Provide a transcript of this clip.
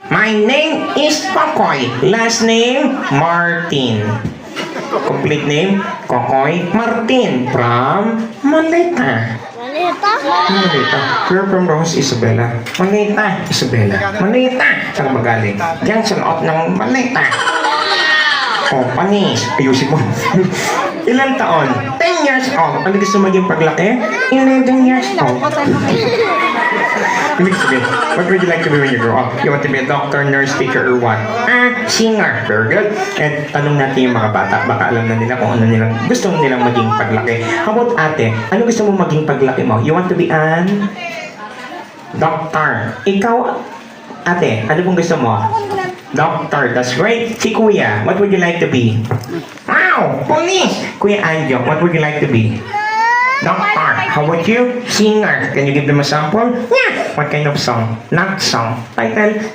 My name is Kokoy. Last name, Martin. Complete name, Kokoy Martin from Maleta. Maleta. We're from Rose Isabella. Maleta, Isabella. Maleta. Saan ka magaling? Diyan sa loob ng Maleta. Oh, panis. Ayusin mo. Ilan taon? 10 years old. Ano gusto maging paglaki? 11 years old. Ibig sabihin, what would you like to be when you grow up? You want to be a doctor, nurse, teacher, or what? Singer. Very good. And tanong natin yung mga bata, baka alam na nila kung ano nilang gusto nilang maging paglaki. How about ate? Ano gusto mo maging paglaki mo? You want to be an doctor. Ikaw, ate, ano pong gusto mo? Doctor, that's great. Si kuya, what would you like to be? Wow, police! Kuya Anjo, what would you like to be? Doctor. How about you? Singer. Can you give them a sample? Yeah. What kind of song? Not song. Title?